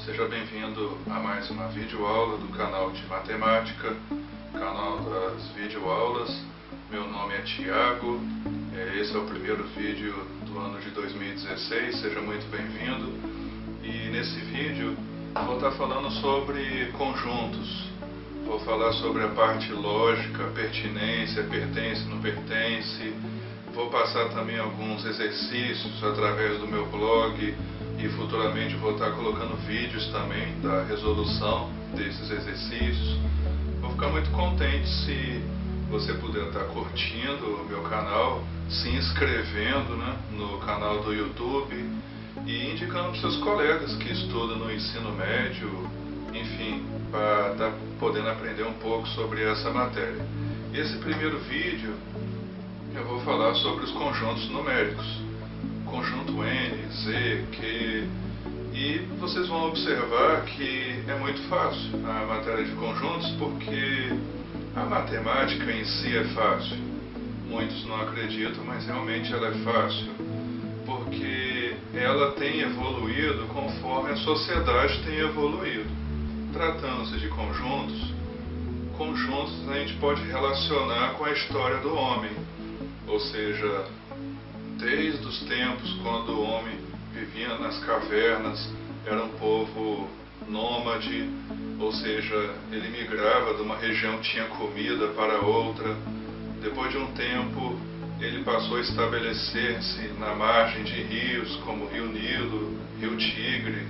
Seja bem-vindo a mais uma videoaula do canal de matemática, canal das videoaulas. Meu nome é Tiago, esse é o primeiro vídeo do ano de 2016, seja muito bem-vindo. E nesse vídeo vou estar falando sobre conjuntos, vou falar sobre a parte lógica, pertinência, pertence, não pertence. Vou passar também alguns exercícios através do meu blog e futuramente vou estar colocando vídeos também da resolução desses exercícios. Vou ficar muito contente se você puder estar curtindo o meu canal, se inscrevendo, no canal do YouTube e indicando para os seus colegas que estudam no ensino médio, enfim, para estar podendo aprender um pouco sobre essa matéria. Esse primeiro vídeo eu vou falar sobre os conjuntos numéricos, conjunto N, Z, Q, e vocês vão observar que é muito fácil a matéria de conjuntos porque a matemática em si é fácil. Muitos não acreditam, mas realmente ela é fácil, porque ela tem evoluído conforme a sociedade tem evoluído. Tratando-se de conjuntos a gente pode relacionar com a história do homem. Ou seja, desde os tempos quando o homem vivia nas cavernas, era um povo nômade, ou seja, ele migrava de uma região que tinha comida para outra. Depois de um tempo, ele passou a estabelecer-se na margem de rios, como Rio Nilo, Rio Tigre,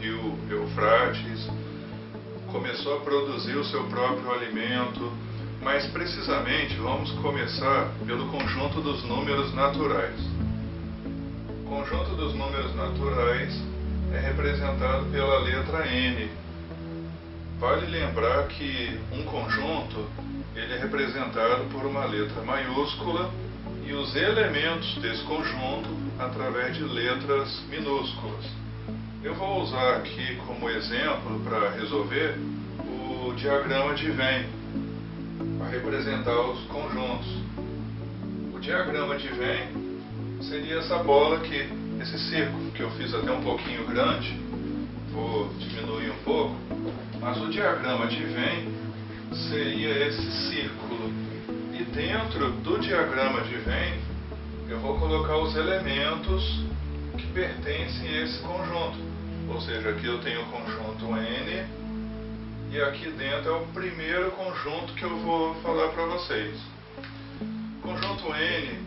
Rio Eufrates. Começou a produzir o seu próprio alimento. Mas precisamente vamos começar pelo conjunto dos números naturais. O conjunto dos números naturais é representado pela letra N. Vale lembrar que um conjunto ele é representado por uma letra maiúscula e os elementos desse conjunto através de letras minúsculas. Eu vou usar aqui como exemplo para resolver o diagrama de Venn, para representar os conjuntos. O diagrama de Venn seria essa bola aqui, esse círculo, que eu fiz até um pouquinho grande, vou diminuir um pouco, mas o diagrama de Venn seria esse círculo. E dentro do diagrama de Venn, eu vou colocar os elementos que pertencem a esse conjunto. Ou seja, aqui eu tenho o conjunto N, e aqui dentro é o primeiro conjunto que eu vou falar para vocês. O conjunto N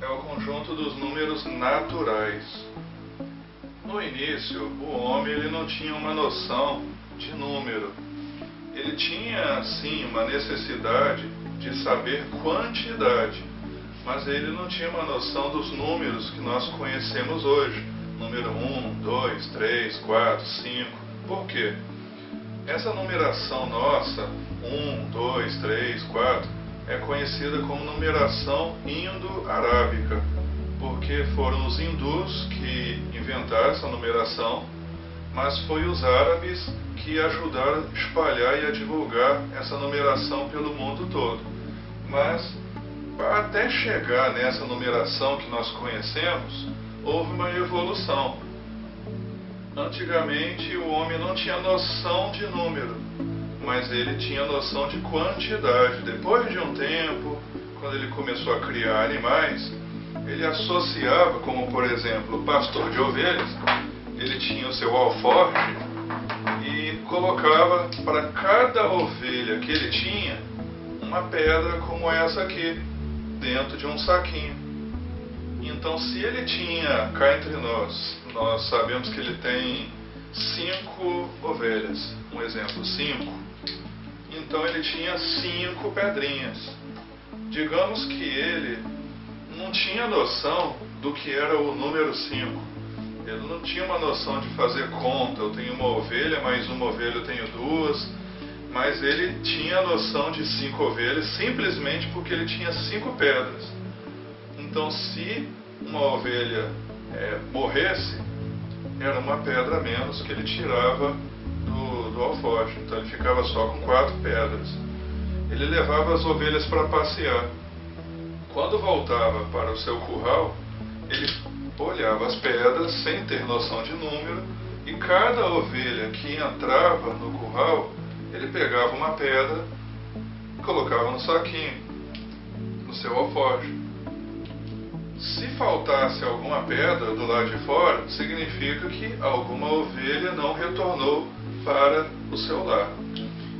é o conjunto dos números naturais. No início, o homem ele não tinha uma noção de número. Ele tinha, sim, uma necessidade de saber quantidade, mas ele não tinha uma noção dos números que nós conhecemos hoje. Número 1, 2, 3, 4, 5. Por quê? Essa numeração nossa, 1, 2, 3, 4, é conhecida como numeração indo-arábica, porque foram os hindus que inventaram essa numeração, mas foi os árabes que ajudaram a espalhar e a divulgar essa numeração pelo mundo todo. Mas, até chegar nessa numeração que nós conhecemos, houve uma evolução. Antigamente o homem não tinha noção de número, mas ele tinha noção de quantidade. Depois de um tempo, quando ele começou a criar animais, ele associava, como por exemplo o pastor de ovelhas, ele tinha o seu alforje e colocava para cada ovelha que ele tinha uma pedra como essa aqui, dentro de um saquinho. Então, se ele tinha, cá entre nós sabemos que ele tem 5 ovelhas, um exemplo, 5. Então ele tinha 5 pedrinhas. Digamos que ele não tinha noção do que era o número 5. Ele não tinha uma noção de fazer conta, eu tenho uma ovelha, mais uma ovelha eu tenho 2. Mas ele tinha a noção de 5 ovelhas simplesmente porque ele tinha 5 pedras. Então, se uma ovelha morresse, era uma pedra a menos que ele tirava do alforje. Então, ele ficava só com 4 pedras. Ele levava as ovelhas para passear. Quando voltava para o seu curral, ele olhava as pedras sem ter noção de número E cada ovelha que entrava no curral, ele pegava uma pedra e colocava no saquinho, no seu alforje. Se faltasse alguma pedra do lado de fora, significa que alguma ovelha não retornou para o seu lar.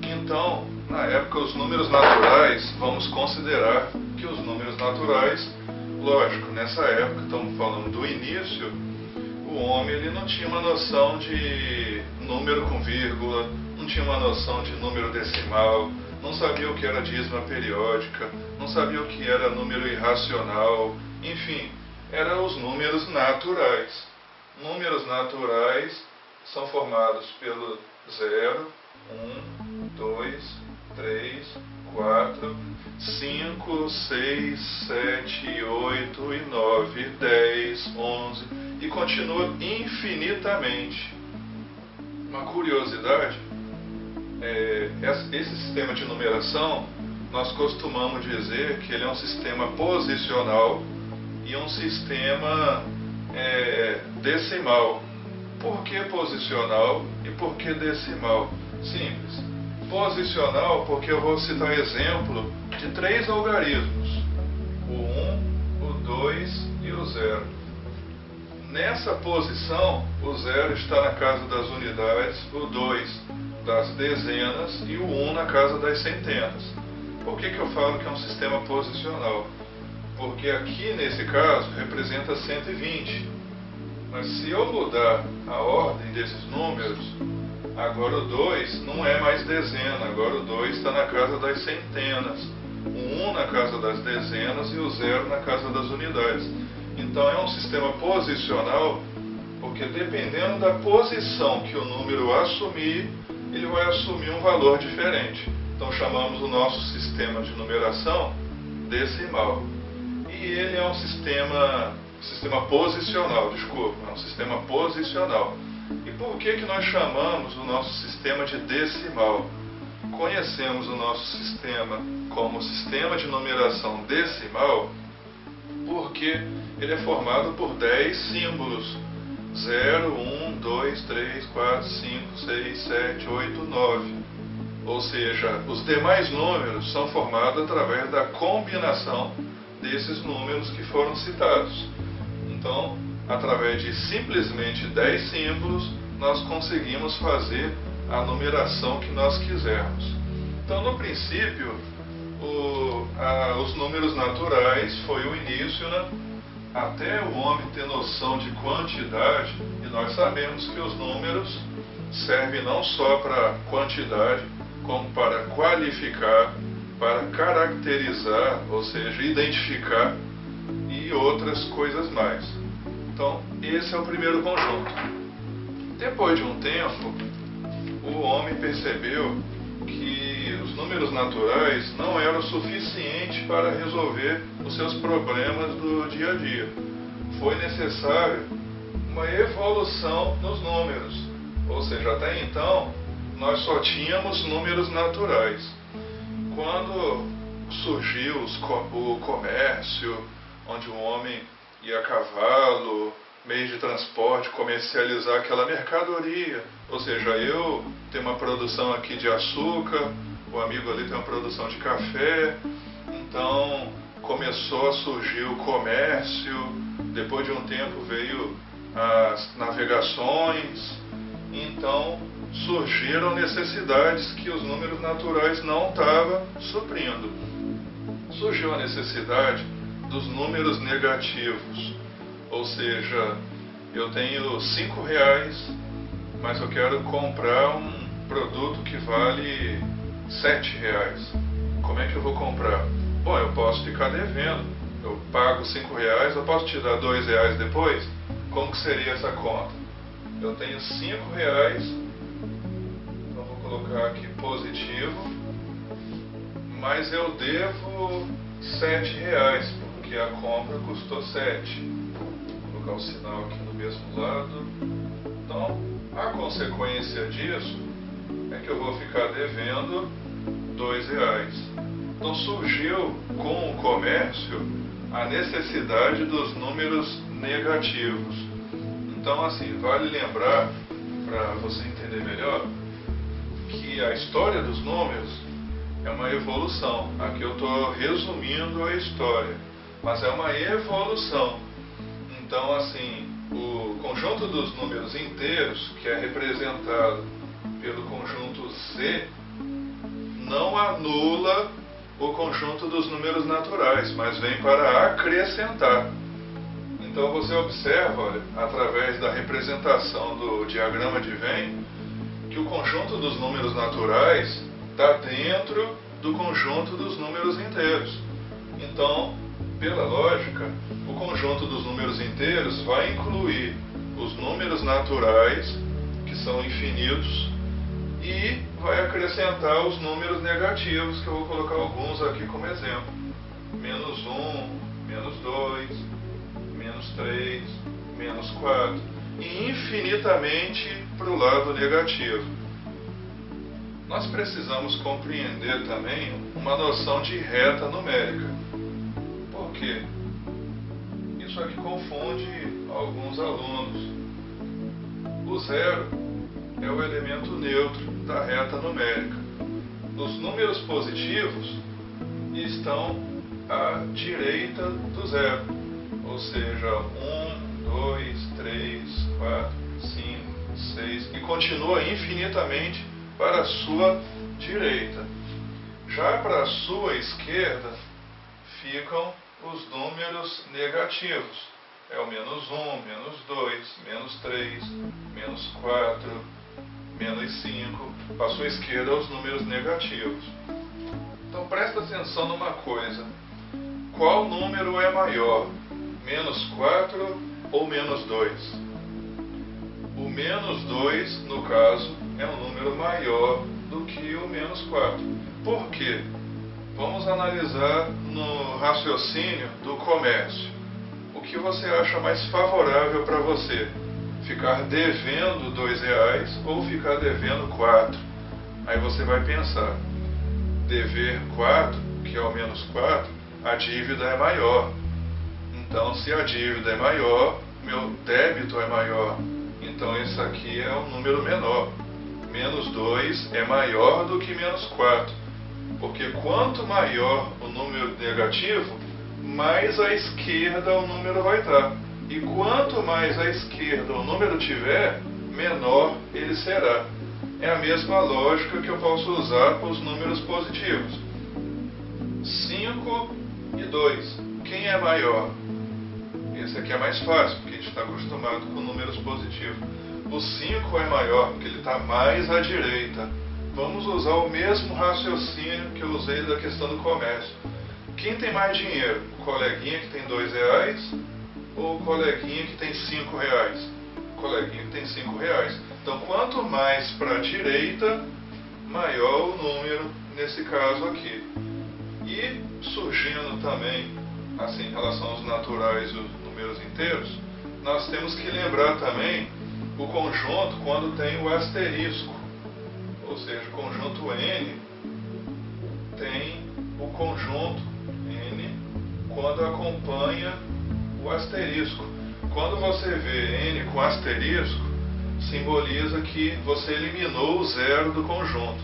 Então, na época, os números naturais, vamos considerar que os números naturais, lógico, nessa época, estamos falando do início, o homem ele não tinha uma noção de número com vírgula, não tinha uma noção de número decimal, não sabia o que era dízima periódica, não sabia o que era número irracional, enfim, eram os números naturais. Números naturais são formados pelo 0, 1, 2, 3, 4, 5, 6, 7, 8 e 9, 10, 11 e continua infinitamente. Uma curiosidade, esse sistema de numeração, nós costumamos dizer que ele é um sistema posicional e um sistema decimal. Por que posicional e por que decimal? Simples. Posicional porque eu vou citar exemplo de 3 algarismos, o 1, o 2 e o 0. Nessa posição, o 0 está na casa das unidades, o 2 das dezenas e o 1 na casa das centenas. Por que eu falo que é um sistema posicional? Porque aqui, nesse caso, representa 120. Mas se eu mudar a ordem desses números, agora o 2 não é mais dezena, agora o 2 está na casa das centenas, o 1 na casa das dezenas e o 0 na casa das unidades. Então é um sistema posicional, porque dependendo da posição que o número assumir, ele vai assumir um valor diferente. Então chamamos o nosso sistema de numeração decimal. E ele é um sistema posicional, é um sistema posicional. E por que nós chamamos o nosso sistema de decimal? Conhecemos o nosso sistema como sistema de numeração decimal porque ele é formado por 10 símbolos. 0, 1, 2, 3, 4, 5, 6, 7, 8, 9. Ou seja, os demais números são formados através da combinação desses números que foram citados. Então, através de simplesmente 10 símbolos, nós conseguimos fazer a numeração que nós quisermos. Então, no princípio, os números naturais foi o início, né? Até o homem ter noção de quantidade, e nós sabemos que os números servem não só para quantidade, como para qualificar, para caracterizar, ou seja, identificar e outras coisas mais. Então, esse é o primeiro conjunto. Depois de um tempo, o homem percebeu que os números naturais não eram suficientes para resolver os seus problemas do dia a dia. Foi necessário uma evolução nos números, ou seja, até então nós só tínhamos números naturais. Quando surgiu o comércio, onde o homem ia a cavalo, meio de transporte, comercializar aquela mercadoria. Ou seja, eu tenho uma produção aqui de açúcar, o amigo ali tem uma produção de café, então começou a surgir o comércio, depois de um tempo veio as navegações, então surgiram necessidades que os números naturais não estavam suprindo. Surgiu a necessidade dos números negativos. Ou seja, eu tenho R$5, mas eu quero comprar um produto que vale R$7. Como é que eu vou comprar? Bom, eu posso ficar devendo. Eu pago R$5, eu posso te dar R$2 depois? Como que seria essa conta? Eu tenho R$5, então vou colocar aqui positivo, mas eu devo R$7, porque a compra custou 7. Vou colocar o sinal aqui no mesmo lado. Então, a consequência disso é que eu vou ficar devendo R$2. Então surgiu com o comércio a necessidade dos números negativos. Então, assim, vale lembrar para você entender melhor que a história dos números é uma evolução. Aqui eu estou resumindo a história, mas é uma evolução. Então, assim, o conjunto dos números inteiros, que é representado pelo conjunto Z, não anula o conjunto dos números naturais, mas vem para acrescentar. Então você observa, olha, através da representação do diagrama de Venn, que o conjunto dos números naturais está dentro do conjunto dos números inteiros. Então, pela lógica, o conjunto dos números inteiros vai incluir os números naturais, que são infinitos, e vai acrescentar os números negativos, que eu vou colocar alguns aqui como exemplo. Menos 1, menos 2, menos 3, menos 4, e infinitamente para o lado negativo. Nós precisamos compreender também uma noção de reta numérica. Por quê? Isso aqui confunde alguns alunos. O zero é o elemento neutro da reta numérica. Os números positivos estão à direita do zero, ou seja, 1, 2, 3, 4, 5, 6, e continua infinitamente para a sua direita. Já para a sua esquerda ficam os números negativos. É o menos 1, menos 2, menos 3, menos 4, menos 5. Para a sua esquerda, os números negativos. Então presta atenção numa coisa. Qual número é maior? Menos 4 ou menos 2? O menos 2, no caso, é um número maior do que o menos 4. Por quê? Vamos analisar no raciocínio do comércio. O que você acha mais favorável para você? Ficar devendo R$2 ou ficar devendo 4? Aí você vai pensar, dever 4, que é o menos 4, a dívida é maior. Então, se a dívida é maior, meu débito é maior. Então, esse aqui é um número menor. Menos 2 é maior do que menos 4. Porque quanto maior o número negativo, mais à esquerda o número vai estar. E quanto mais à esquerda o número tiver, menor ele será. É a mesma lógica que eu posso usar para os números positivos. 5 e 2. Quem é maior? Esse aqui é mais fácil, porque a gente está acostumado com números positivos. O 5 é maior, porque ele está mais à direita. Vamos usar o mesmo raciocínio que eu usei da questão do comércio. Quem tem mais dinheiro? O coleguinha que tem R$2 ou o coleguinha que tem R$5? O coleguinha que tem R$5. Então, quanto mais para a direita, maior o número nesse caso aqui. E surgindo também, assim, em relação aos naturais e os números inteiros, nós temos que lembrar também o conjunto quando tem o asterisco. Ou seja, o conjunto N tem o conjunto N quando acompanha o asterisco. Quando você vê N com asterisco, simboliza que você eliminou o zero do conjunto.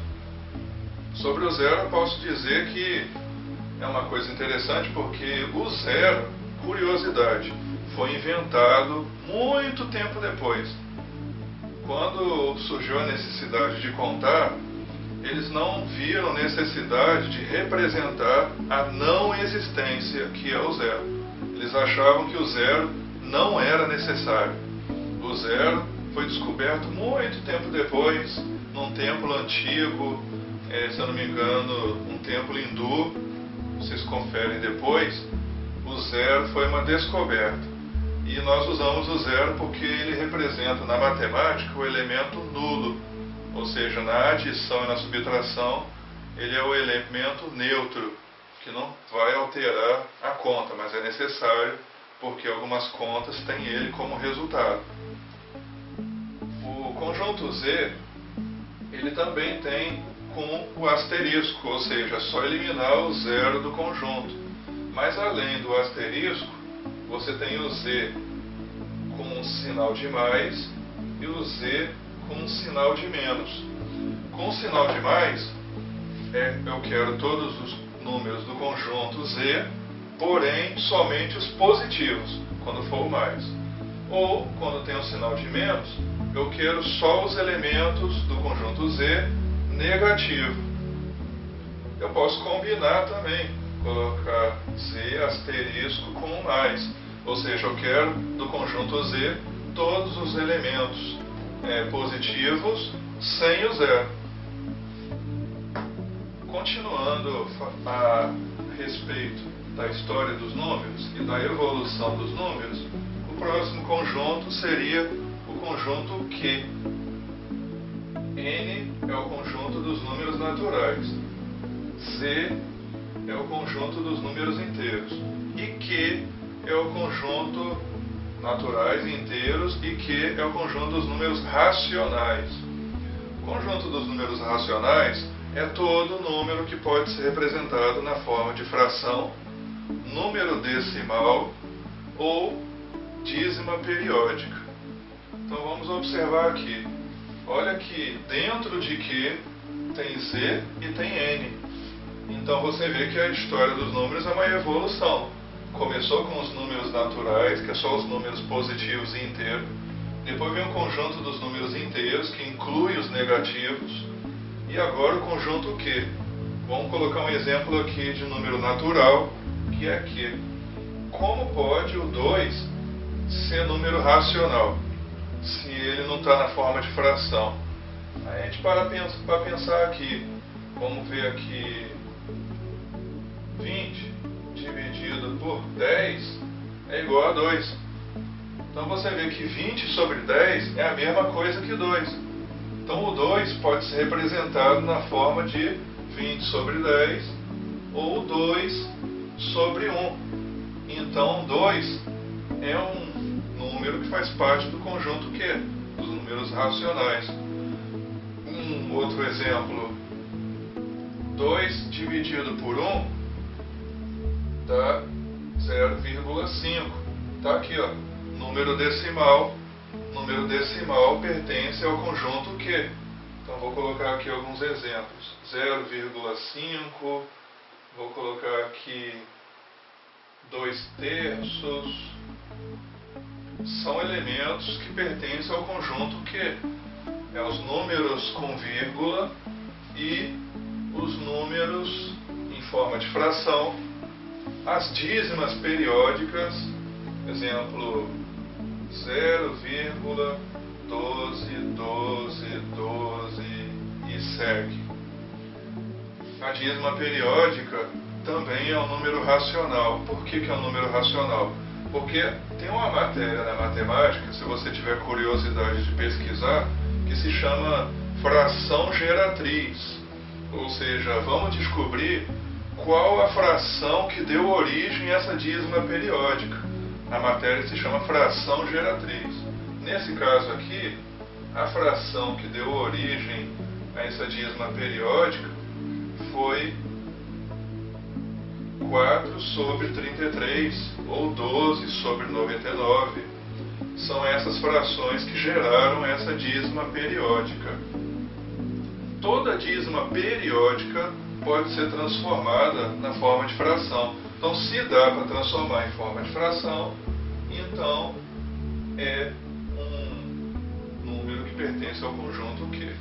Sobre o zero, eu posso dizer que é uma coisa interessante porque o zero, curiosidade, foi inventado muito tempo depois. Quando surgiu a necessidade de contar, eles não viram necessidade de representar a não existência, que é o zero. Eles achavam que o zero não era necessário. O zero foi descoberto muito tempo depois, num templo antigo, se eu não me engano, um templo hindu. Vocês conferem depois. O zero foi uma descoberta. E nós usamos o zero porque ele representa na matemática o elemento nulo. Ou seja, na adição e na subtração, ele é o elemento neutro, que não vai alterar a conta, mas é necessário porque algumas contas têm ele como resultado. O conjunto Z, ele também tem com o asterisco, ou seja, é só eliminar o zero do conjunto. Mas além do asterisco, você tem o Z com um sinal de mais e o Z com um sinal de menos. Com um sinal de mais, eu quero todos os números do conjunto Z, porém somente os positivos, quando for o mais. Ou, quando tem um sinal de menos, eu quero só os elementos do conjunto Z negativo. Eu posso combinar também, colocar Z asterisco com um mais. Ou seja, eu quero do conjunto Z todos os elementos positivos sem o zero. Continuando a respeito da história dos números e da evolução dos números, o próximo conjunto seria o conjunto Q. N é o conjunto dos números naturais. Z é o conjunto dos números inteiros. E Q é o conjunto naturais e inteiros, e Q é o conjunto dos números racionais. O conjunto dos números racionais é todo número que pode ser representado na forma de fração, número decimal ou dízima periódica. Então vamos observar aqui. Olha que dentro de Q tem Z e tem N. Então você vê que a história dos números é uma evolução. Começou com os números naturais, que é só os números positivos e inteiros. Depois vem o conjunto dos números inteiros, que inclui os negativos. E agora o conjunto Q. Vamos colocar um exemplo aqui de número natural, que é Q. Como pode o 2 ser número racional, se ele não está na forma de fração? Aí a gente para pensar aqui. Vamos ver aqui. 20 dividido por 10 é igual a 2. Então você vê que 20 sobre 10 é a mesma coisa que 2. Então o 2 pode ser representado na forma de 20 sobre 10 ou 2 sobre 1. Então 2 é um número que faz parte do conjunto Q, dos números racionais. Um outro exemplo. 2 dividido por 1 dá 0,5. Está aqui, ó, número decimal. Número decimal pertence ao conjunto Q. Então vou colocar aqui alguns exemplos. 0,5, vou colocar aqui 2/3. São elementos que pertencem ao conjunto Q. Os números com vírgula e os números em forma de fração. As dízimas periódicas, exemplo 0,12 e segue. A dízima periódica também é um número racional. Por que é um número racional? Porque tem uma matéria na matemática, se você tiver curiosidade de pesquisar, que se chama fração geratriz. Ou seja, vamos descobrir qual a fração que deu origem a essa dízima periódica. A matéria se chama fração geratriz. Nesse caso aqui, a fração que deu origem a essa dízima periódica foi 4 sobre 33, ou 12 sobre 99. São essas frações que geraram essa dízima periódica. Toda dízima periódica pode ser transformada na forma de fração. Então, se dá para transformar em forma de fração, então é um número que pertence ao conjunto Q.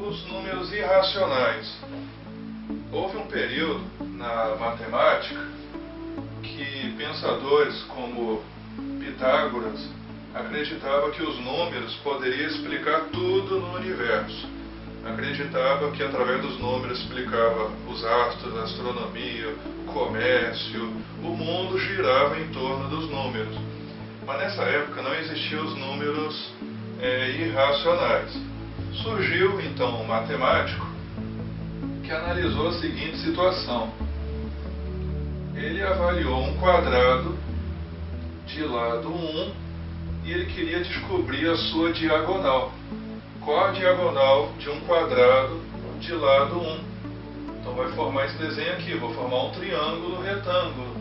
Os números irracionais. Houve um período na matemática que pensadores como Pitágoras acreditavam que os números poderiam explicar tudo no universo. Acreditava que através dos números explicava os astros, a astronomia, o comércio, o mundo girava em torno dos números. Mas nessa época não existiam os números irracionais. Surgiu então um matemático que analisou a seguinte situação. Ele avaliou um quadrado de lado 1 e ele queria descobrir a sua diagonal. Qual a diagonal de um quadrado de lado 1? Então vai formar esse desenho aqui, vou formar um triângulo retângulo,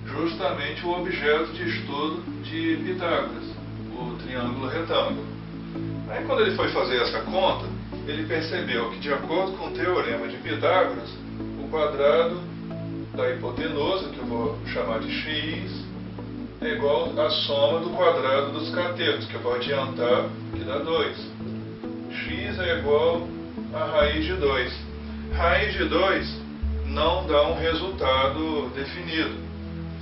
justamente o objeto de estudo de Pitágoras, o triângulo retângulo. Aí quando ele foi fazer essa conta, ele percebeu que, de acordo com o teorema de Pitágoras, o quadrado da hipotenusa, que eu vou chamar de x, é igual à soma do quadrado dos catetos, que eu vou adiantar, que dá 2. X é igual a raiz de 2. Raiz de 2 não dá um resultado definido.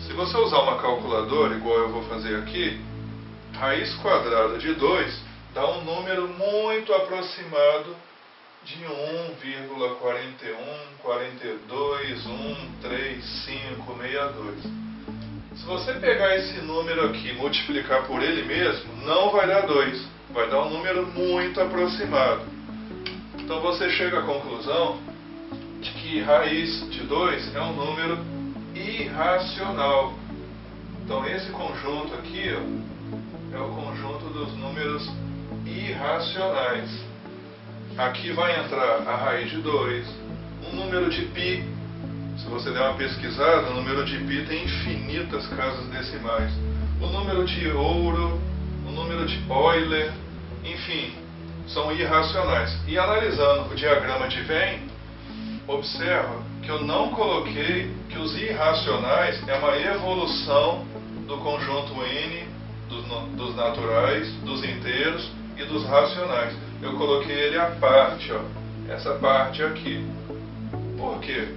Se você usar uma calculadora, igual eu vou fazer aqui, raiz quadrada de 2 dá um número muito aproximado de 1,4142136562. Se você pegar esse número aqui e multiplicar por ele mesmo, não vai dar 2. Vai dar um número muito aproximado. Então você chega à conclusão de que raiz de 2 é um número irracional. Então esse conjunto aqui, ó, é o conjunto dos números irracionais. Aqui vai entrar a raiz de 2, um número de π. Se você der uma pesquisada, o número de π tem infinitas casas decimais. O número de ouro, o número de Euler, enfim, são irracionais. E analisando o diagrama de Venn, observa que eu não coloquei que os irracionais é uma evolução do conjunto N, dos naturais, dos inteiros e dos racionais. Eu coloquei ele à parte, ó, essa parte aqui. Por quê?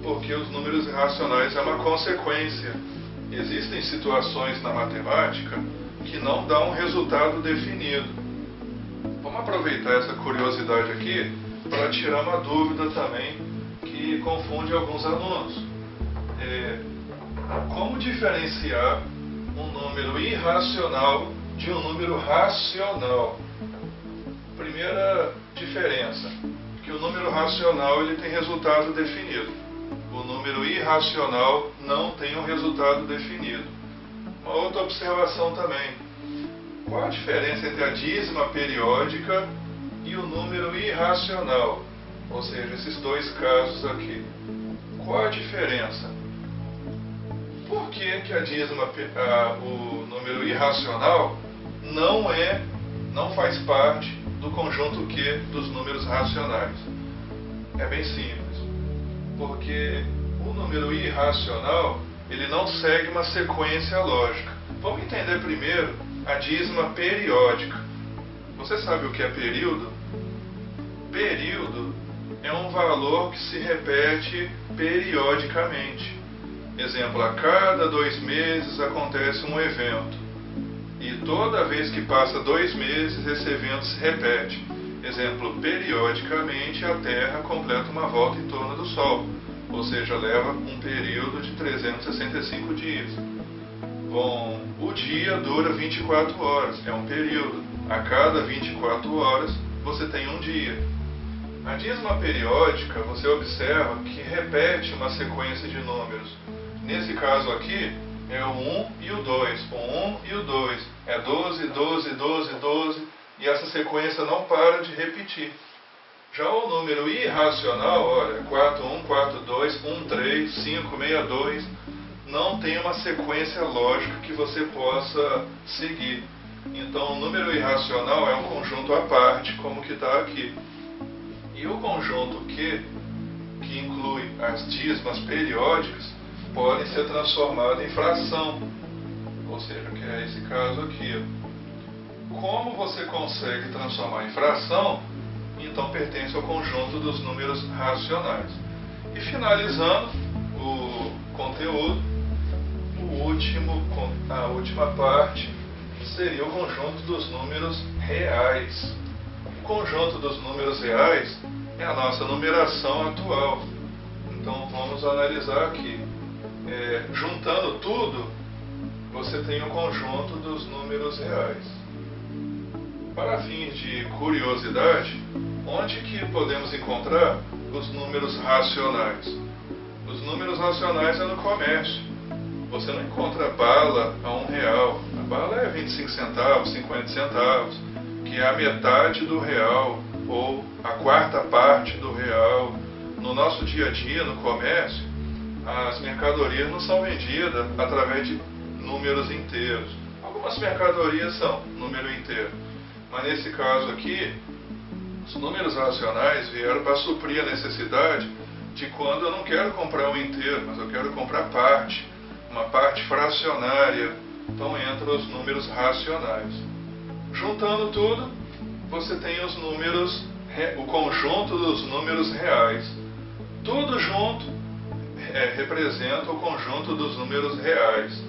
Porque os números irracionais é uma consequência. Existem situações na matemática que não dão um resultado definido. Vamos aproveitar essa curiosidade aqui para tirar uma dúvida também que confunde alguns alunos. Como diferenciar um número irracional de um número racional? Primeira diferença, que o número racional ele tem resultado definido. O número irracional não tem um resultado definido. Uma outra observação também. Qual a diferença entre a dízima periódica e o número irracional? Ou seja, esses dois casos aqui. Qual a diferença? Por que que o número irracional não faz parte do conjunto Q dos números racionais? É bem simples. Porque o número irracional ele não segue uma sequência lógica. Vamos entender primeiro a dízima periódica. Você sabe o que é período? Período é um valor que se repete periodicamente. Exemplo, a cada 2 meses acontece um evento. E toda vez que passa 2 meses, esse evento se repete. Exemplo, periodicamente a Terra completa uma volta em torno do Sol. Ou seja, leva um período de 365 dias. Bom, o dia dura 24 horas, é um período. A cada 24 horas você tem um dia. A dízima periódica, você observa que repete uma sequência de números. Nesse caso aqui, é o 1 e o 2. O 1 e o 2. É 12, 12, 12, 12. E essa sequência não para de repetir. Já o número irracional, olha, 4, 1, 4, 2, 1, 3, 5, 6, 2, não tem uma sequência lógica que você possa seguir. Então, o número irracional é um conjunto à parte, como que está aqui. E o conjunto Q, que inclui as dízimas periódicas, podem ser transformados em fração. Ou seja, que é esse caso aqui. Como você consegue transformar em fração? Então pertence ao conjunto dos números racionais. E finalizando o conteúdo, a última parte seria o conjunto dos números reais. O conjunto dos números reais é a nossa numeração atual. Então vamos analisar aqui. Juntando tudo, você tem o conjunto dos números reais. Para fins de curiosidade, onde que podemos encontrar os números racionais? Os números racionais é no comércio. Você não encontra bala a R$1. A bala é 25 centavos, 50 centavos, que é a metade do real, ou a quarta parte do real. No nosso dia a dia, no comércio, as mercadorias não são vendidas através de números inteiros. Algumas mercadorias são número inteiro. Mas nesse caso aqui, os números racionais vieram para suprir a necessidade de quando eu não quero comprar um inteiro, mas eu quero comprar parte, uma parte fracionária. Então entra os números racionais. Juntando tudo, você tem os números, o conjunto dos números reais. Tudo junto representa o conjunto dos números reais.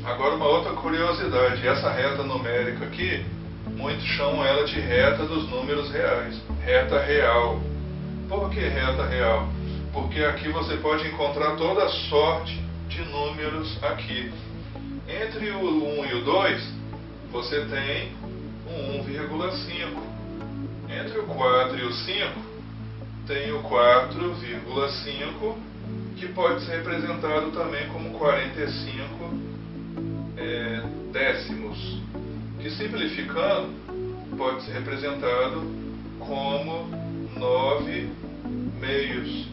Agora uma outra curiosidade, essa reta numérica aqui, muitos chamam ela de reta dos números reais, reta real. Por que reta real? Porque aqui você pode encontrar toda a sorte de números aqui. Entre o 1 e o 2, você tem o 1,5. Entre o 4 e o 5, tem o 4,5, que pode ser representado também como 45 décimos, que simplificando pode ser representado como 9 meios.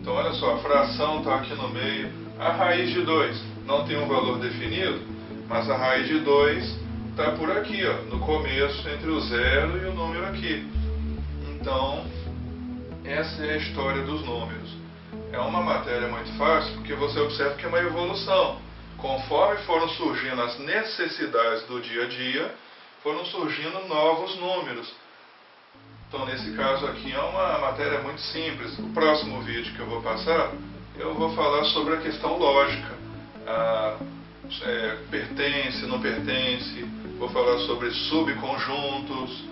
Então olha só, a fração está aqui no meio. A raiz de 2 não tem um valor definido, mas a raiz de 2 está por aqui, ó, no começo, entre o 0 e o número aqui. Então, essa é a história dos números. É uma matéria muito fácil, porque você observa que é uma evolução. Conforme foram surgindo as necessidades do dia a dia, foram surgindo novos números. Então, nesse caso aqui, é uma matéria muito simples. O próximo vídeo que eu vou passar, eu vou falar sobre a questão lógica. Pertence, não pertence. Vou falar sobre subconjuntos.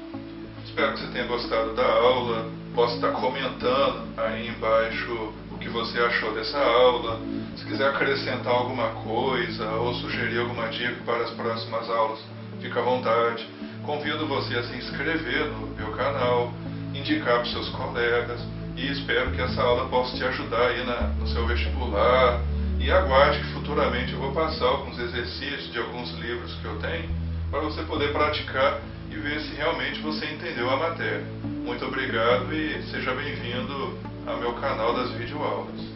Espero que você tenha gostado da aula. Posso estar comentando aí embaixo o que você achou dessa aula. Se quiser acrescentar alguma coisa ou sugerir alguma dica para as próximas aulas, fica à vontade. Convido você a se inscrever no meu canal, indicar para os seus colegas e espero que essa aula possa te ajudar aí no seu vestibular. E aguarde que futuramente eu vou passar alguns exercícios de alguns livros que eu tenho para você poder praticar e ver se realmente você entendeu a matéria. Muito obrigado e seja bem-vindo ao meu canal das videoaulas.